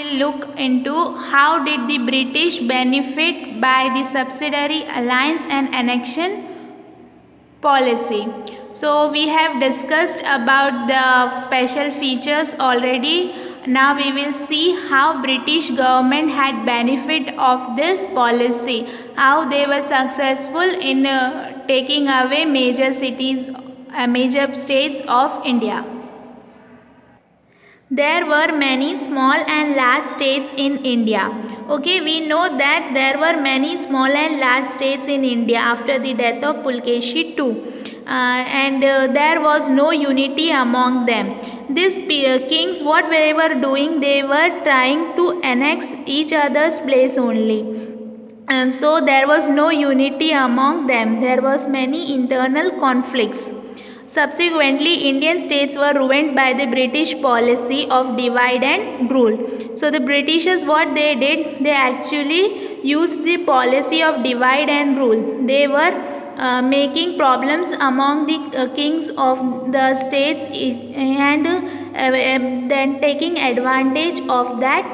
will look into how did the British benefit by the subsidiary alliance and annexion policy. So we have discussed about the special features already. Now we will see how British government had benefit of this policy, how they were successful in taking away major cities, major states of India. There were many small and large states in India. Okay, we know that there were many small and large states in India after the death of Pulkeshi II, and there was no unity among them. These kings, what they were doing, they were trying to annex each other's place only. And so there was no unity among them. There was many internal conflicts. Subsequently, Indian states were ruined by the British policy of divide and rule. So the Britishers, what they did, they actually used the policy of divide and rule. They were making problems among the kings of the states and then taking advantage of that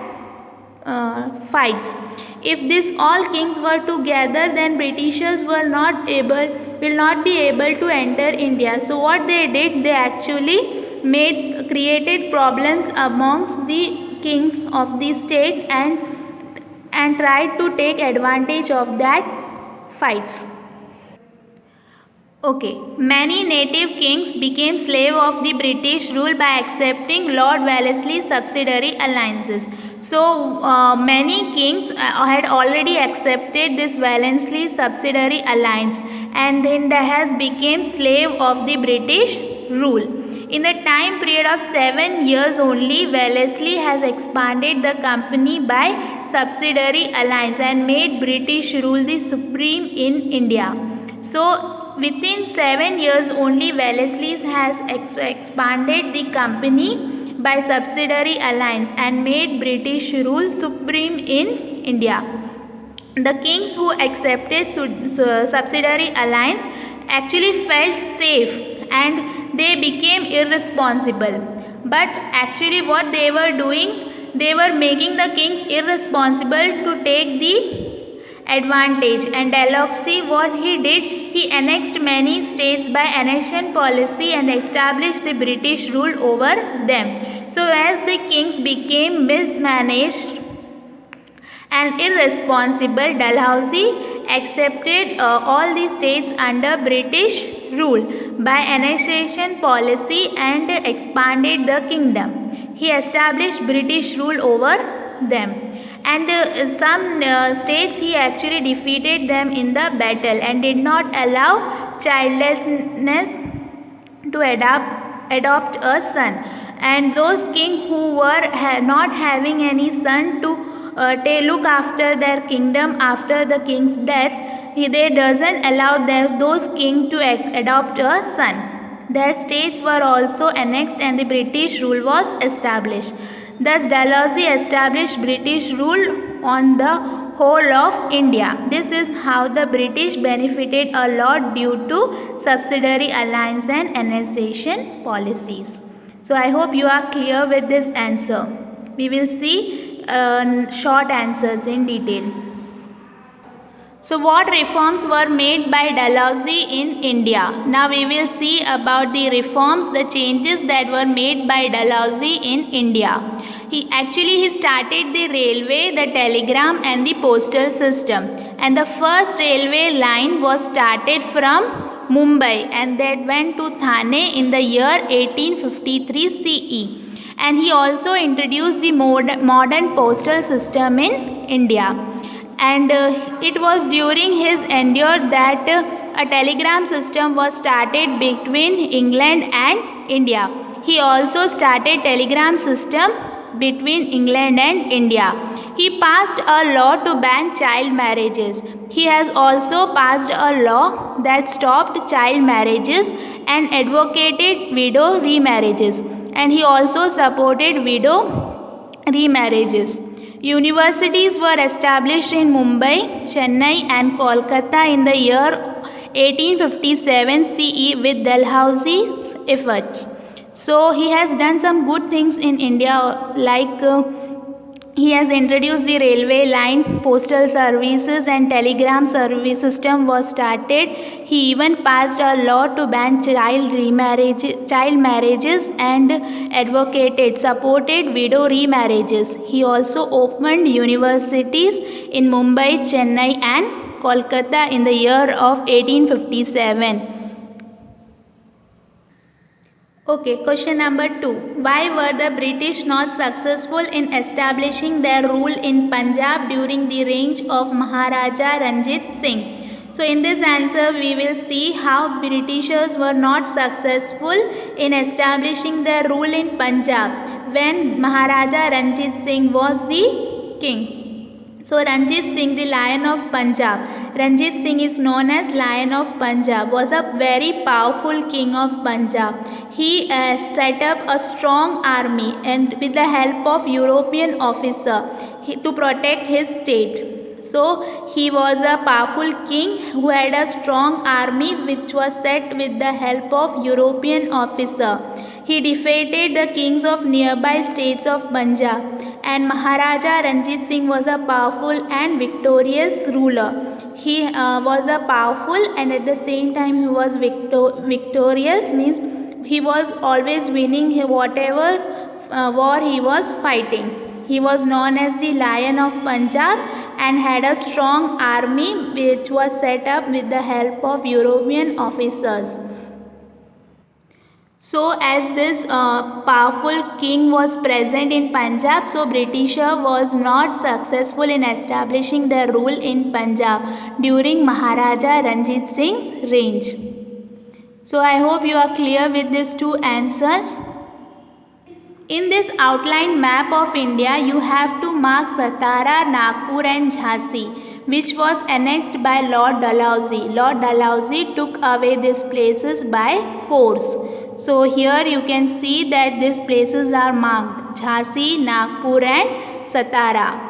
fights. If these all kings were together, then Britishers will not be able to enter India. So what they did, they actually created problems amongst the kings of the state and tried to take advantage of that fights. Okay, many native kings became slave of the British rule by accepting Lord Wellesley's subsidiary alliances. So many kings had already accepted this Wellesley subsidiary alliance and then has became slave of the British rule. In the time period of 7 years only, Wellesley has expanded the company by subsidiary alliance and made British rule the supreme in India. So within 7 years only, Wellesley has expanded the company by subsidiary alliance and made British rule supreme in India. The kings who accepted subsidiary alliance actually felt safe and they became irresponsible. But actually what they were doing, they were making the kings irresponsible to take the advantage. And Dalhousie, what he did, he annexed many states by annexion policy and established the British rule over them. So as the kings became mismanaged and irresponsible, Dalhousie accepted all the states under British rule by annexation policy and expanded the kingdom. He established British rule over them. And some states he actually defeated them in the battle and did not allow childlessness to adopt a son. And those kings who were not having any son to look after their kingdom after the king's death, they doesn't allow those kings to adopt a son. Their states were also annexed and the British rule was established. Thus Dalhousie established British rule on the whole of India. This is how the British benefited a lot due to subsidiary alliance and annexation policies. So I hope you are clear with this answer. We will see short answers in detail. So what reforms were made by Dalhousie in India? Now we will see about the reforms, the changes that were made by Dalhousie in India. He started the railway, the telegram and the postal system. And the first railway line was started from Mumbai and that went to Thane in the year 1853 CE. And he also introduced the modern postal system in India. And it was during his tenure that a telegram system was started between England and India. He also started telegram system between England and India. He passed a law to ban child marriages. He has also passed a law that stopped child marriages and advocated widow remarriages. And he also supported widow remarriages. Universities were established in Mumbai, Chennai and Kolkata in the year 1857 CE with Dalhousie's efforts. So he has done some good things in India, like He has introduced the railway line, postal services and telegram service system was started. He even passed a law to ban child marriages and supported widow remarriages. He also opened universities in Mumbai, Chennai and Kolkata in the year of 1857. Okay, question number 2. Why were the British not successful in establishing their rule in Punjab during the reign of Maharaja Ranjit Singh? So in this answer we will see how Britishers were not successful in establishing their rule in Punjab when Maharaja Ranjit Singh was the king. So Ranjit Singh, the Lion of Punjab, Ranjit Singh is known as Lion of Punjab, was a very powerful king of Punjab. He set up a strong army and with the help of European officer to protect his state. So he was a powerful king who had a strong army which was set with the help of European officer. He defeated the kings of nearby states of Punjab, and Maharaja Ranjit Singh was a powerful and victorious ruler. He was a powerful and at the same time he was victorious, means he was always winning whatever war he was fighting. He was known as the Lion of Punjab and had a strong army which was set up with the help of European officers. So as this powerful king was present in Punjab, so Britisher was not successful in establishing their rule in Punjab during Maharaja Ranjit Singh's reign. So I hope you are clear with these two answers. In this outline map of India, you have to mark Satara, Nagpur and Jhansi, which was annexed by Lord Dalhousie. Lord Dalhousie took away these places by force. So here you can see that these places are marked: Jhansi, Nagpur and Satara.